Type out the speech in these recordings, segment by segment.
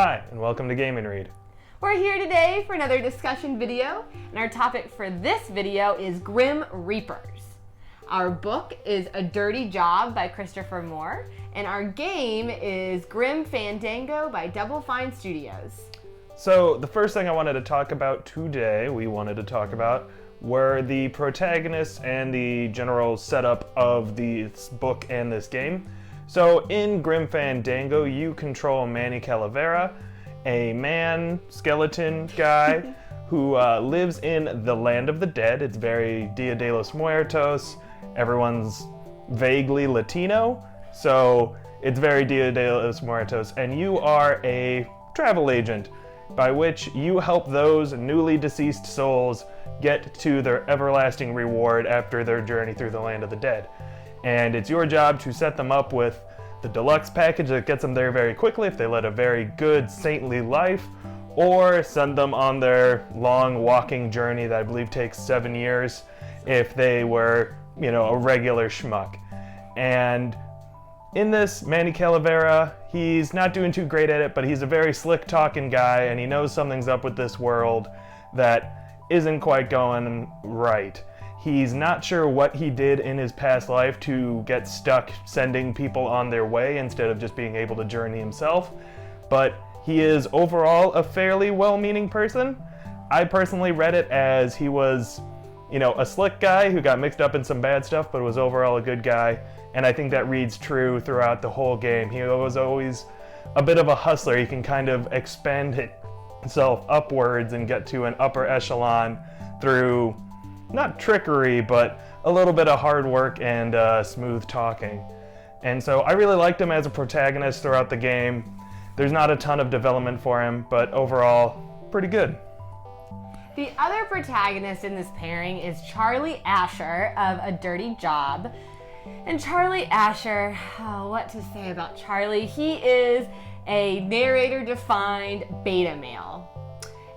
Hi, and welcome to Game & Read. We're here today for another discussion video, and our topic for this video is Grim Reapers. Our book is A Dirty Job by Christopher Moore, and our game is Grim Fandango by Double Fine Studios. So, the first thing I wanted to talk about today, were the protagonists and the general setup of this book and this game. So in Grim Fandango, you control Manny Calavera, a man, skeleton guy, who lives in the land of the dead. It's very Dia de los Muertos. Everyone's vaguely Latino, so it's very Dia de los Muertos. And you are a travel agent, by which you help those newly deceased souls get to their everlasting reward after their journey through the land of the dead. And it's your job to set them up with the deluxe package that gets them there very quickly if they led a very good saintly life, or send them on their long walking journey that I believe takes 7 years if they were, a regular schmuck. And in this, Manny Calavera, he's not doing too great at it, but he's a very slick talking guy, and he knows something's up with this world that isn't quite going right. He's not sure what he did in his past life to get stuck sending people on their way instead of just being able to journey himself, but he is overall a fairly well-meaning person. I personally read it as he was, a slick guy who got mixed up in some bad stuff, but was overall a good guy, and I think that reads true throughout the whole game. He was always a bit of a hustler. He can kind of expand himself upwards and get to an upper echelon through not trickery, but a little bit of hard work and smooth talking. And so I really liked him as a protagonist throughout the game. There's not a ton of development for him, but overall, pretty good. The other protagonist in this pairing is Charlie Asher of A Dirty Job. And Charlie Asher, what to say about Charlie? He is a narrator-defined beta male.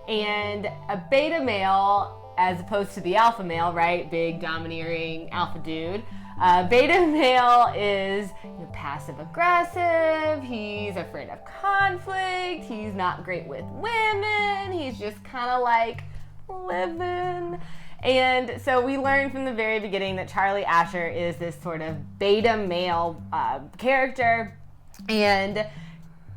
And a beta male, as opposed to the alpha male, right? Big, domineering alpha dude. Beta male is passive aggressive. He's afraid of conflict. He's not great with women. He's just kind of like living. And so we learned from the very beginning that Charlie Asher is this sort of beta male character. And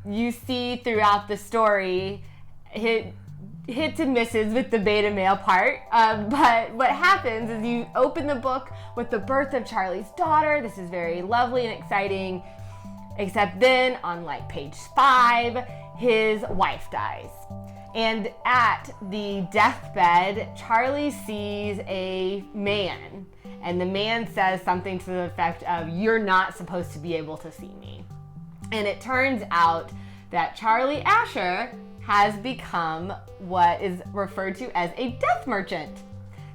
you see throughout the story hits and misses with the beta male part, but what happens is you open the book with the birth of Charlie's daughter. This is very lovely and exciting, except then on page 5, his wife dies. And at the deathbed, Charlie sees a man, and the man says something to the effect of, "You're not supposed to be able to see me." And it turns out that Charlie Asher has become what is referred to as a death merchant.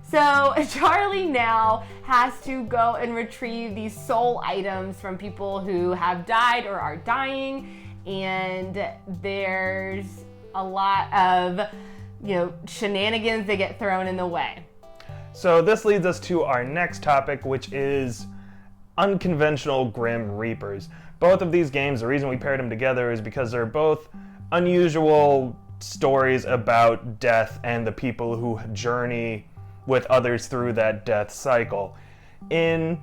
So Charlie now has to go and retrieve these soul items from people who have died or are dying, and there's a lot of, shenanigans that get thrown in the way. So this leads us to our next topic, which is unconventional Grim Reapers. Both of these games, the reason we paired them together is because they're both unusual stories about death and the people who journey with others through that death cycle. In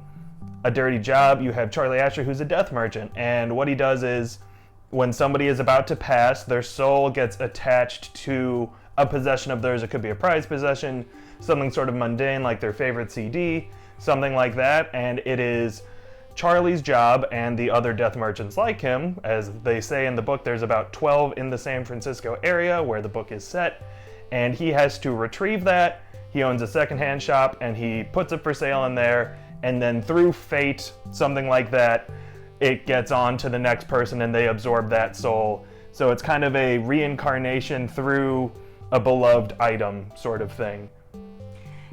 A Dirty Job, you have Charlie Asher, who's a death merchant, and what he does is when somebody is about to pass, their soul gets attached to a possession of theirs. It could be a prized possession, something sort of mundane like their favorite CD, something like that, and it is Charlie's job and the other death merchants like him, as they say in the book, there's about 12 in the San Francisco area where the book is set, and he has to retrieve that. He owns a secondhand shop and he puts it for sale in there, and then through fate, something like that, it gets on to the next person and they absorb that soul. So it's kind of a reincarnation through a beloved item sort of thing.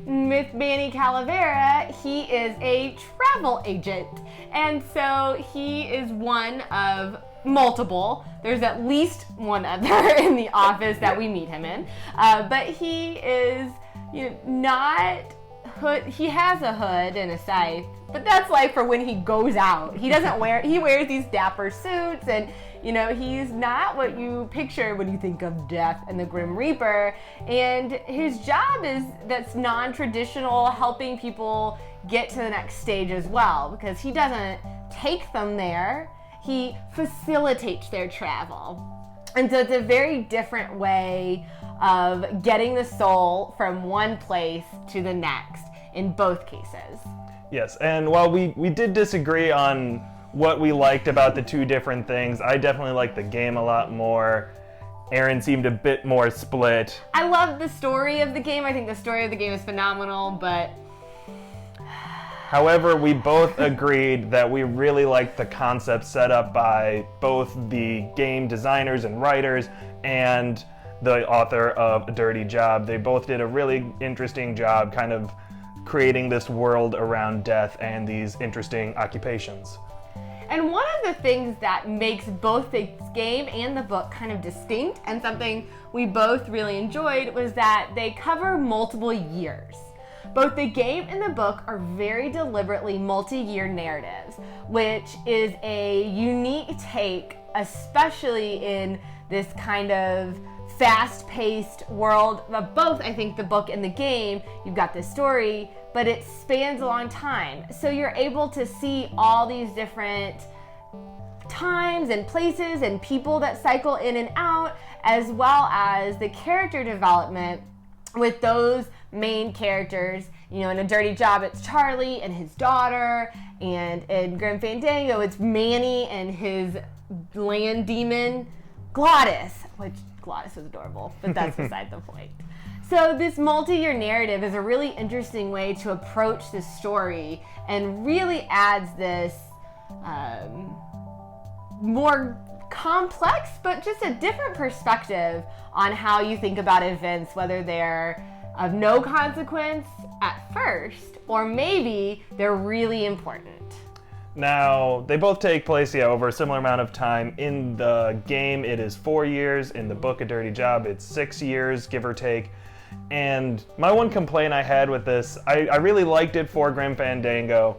With Manny Calavera, he is a travel agent, and so he is one of multiple. There's at least one other in the office that we meet him in, but he is not hood. He has a hood and a scythe, but that's for when he goes out. He wears these dapper suits, and You know, he's not what you picture when you think of death and the Grim Reaper. And his job is that's non-traditional, helping people get to the next stage as well, because he doesn't take them there, he facilitates their travel. And so it's a very different way of getting the soul from one place to the next in both cases. Yes, and while we did disagree on what we liked about the two different things, I definitely liked the game a lot more. Aaron seemed a bit more split. I love the story of the game. I think the story of the game is phenomenal, but... However, we both agreed that we really liked the concept set up by both the game designers and writers and the author of A Dirty Job. They both did a really interesting job kind of creating this world around death and these interesting occupations. And one of the things that makes both the game and the book kind of distinct, and something we both really enjoyed, was that they cover multiple years. Both the game and the book are very deliberately multi-year narratives, which is a unique take, especially in this kind of fast-paced world of both, I think, the book and the game. You've got this story, but it spans a long time. So you're able to see all these different times and places and people that cycle in and out, as well as the character development with those main characters. You know, in A Dirty Job, it's Charlie and his daughter, and in Grim Fandango, it's Manny and his land demon, Glottis, which Glottis was adorable, but that's beside the point. So this multi-year narrative is a really interesting way to approach this story and really adds this more complex, but just a different perspective on how you think about events, whether they're of no consequence at first, or maybe they're really important. Now, they both take place, over a similar amount of time. In the game, it is 4 years. In the book, A Dirty Job, it's 6 years, give or take. And my one complaint I had with this, I really liked it for Grim Fandango.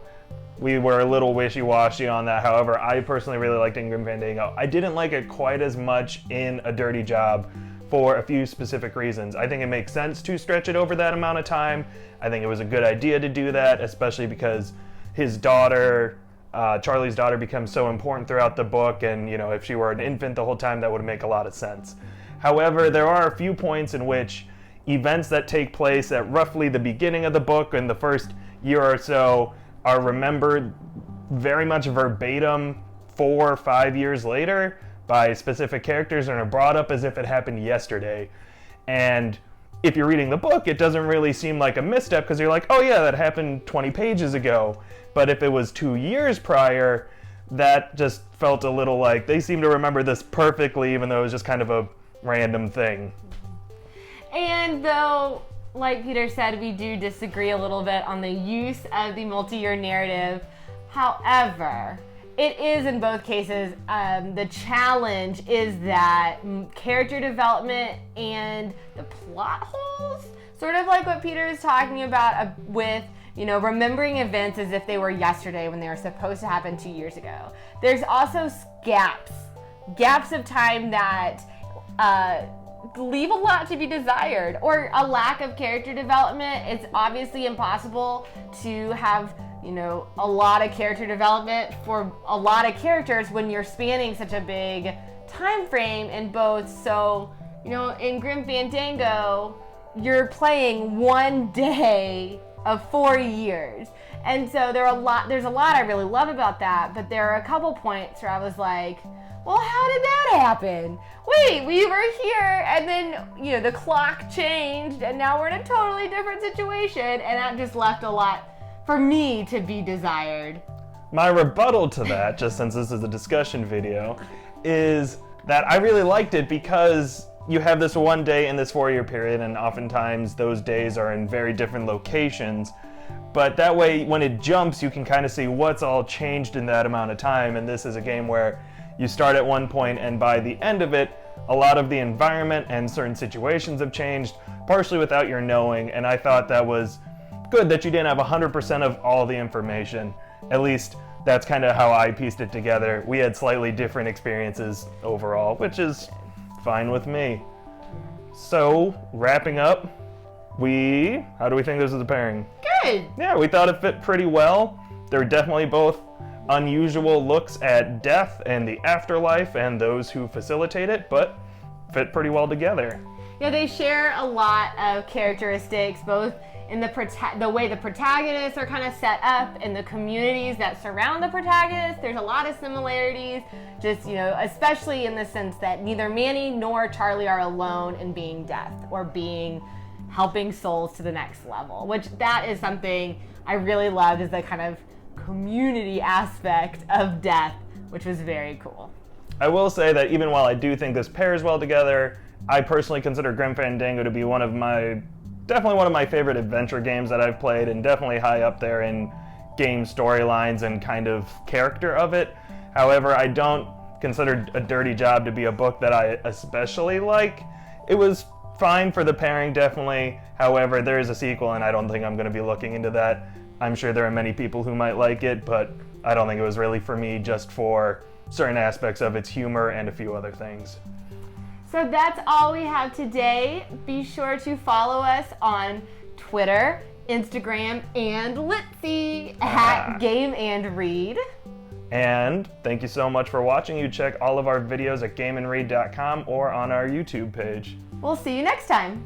We were a little wishy-washy on that. However, I personally really liked it in Grim Fandango. I didn't like it quite as much in A Dirty Job for a few specific reasons. I think it makes sense to stretch it over that amount of time. I think it was a good idea to do that, especially because his daughter, Charlie's daughter, becomes so important throughout the book, and if she were an infant the whole time, that would make a lot of sense. However, there are a few points in which events that take place at roughly the beginning of the book in the first year or so are remembered very much verbatim 4 or 5 years later by specific characters and are brought up as if it happened yesterday. And if you're reading the book, it doesn't really seem like a misstep because you're like, oh yeah, that happened 20 pages ago. But if it was 2 years prior, that just felt a little like they seem to remember this perfectly, even though it was just kind of a random thing. And though, like Peter said, we do disagree a little bit on the use of the multi-year narrative. However, it is in both cases, the challenge is that character development and the plot holes, sort of like what Peter is talking about with, remembering events as if they were yesterday when they were supposed to happen 2 years ago. There's also gaps of time that leave a lot to be desired, or a lack of character development. It's obviously impossible to have a lot of character development for a lot of characters when you're spanning such a big time frame in both. So, in Grim Fandango, you're playing 1 day of 4 years. And so there's a lot I really love about that, but there are a couple points where I was like, well, how did that happen? Wait, we were here, and then, the clock changed, and now we're in a totally different situation, and that just left a lot for me to be desired. My rebuttal to that, just since this is a discussion video, is that I really liked it because you have this 1 day in this 4-year period, and oftentimes those days are in very different locations. But that way, when it jumps, you can kind of see what's all changed in that amount of time. And this is a game where you start at one point, and by the end of it, a lot of the environment and certain situations have changed, partially without your knowing. And I thought that was good that you didn't have 100% of all the information. At least that's kind of how I pieced it together. We had slightly different experiences overall, which is fine with me. So, wrapping up, how do we think this is a pairing? Good. Yeah, we thought it fit pretty well. They're definitely both unusual looks at death and the afterlife and those who facilitate it, but fit pretty well together. Yeah, they share a lot of characteristics, both in the way the protagonists are kind of set up and the communities that surround the protagonists. There's a lot of similarities, just, especially in the sense that neither Manny nor Charlie are alone in being death or helping souls to the next level, which that is something I really loved, is the kind of community aspect of death, which was very cool. I will say that even while I do think this pairs well together, I personally consider Grim Fandango to be definitely one of my favorite adventure games that I've played, and definitely high up there in game storylines and kind of character of it. However, I don't consider A Dirty Job to be a book that I especially like. It was fine for the pairing, definitely. However, there is a sequel, and I don't think I'm going to be looking into that. I'm sure there are many people who might like it, but I don't think it was really for me, just for certain aspects of its humor and a few other things. So that's all we have today. Be sure to follow us on Twitter, Instagram, and Litsy at Game and Read. And thank you so much for watching. You check all of our videos at gameandread.com or on our YouTube page. We'll see you next time.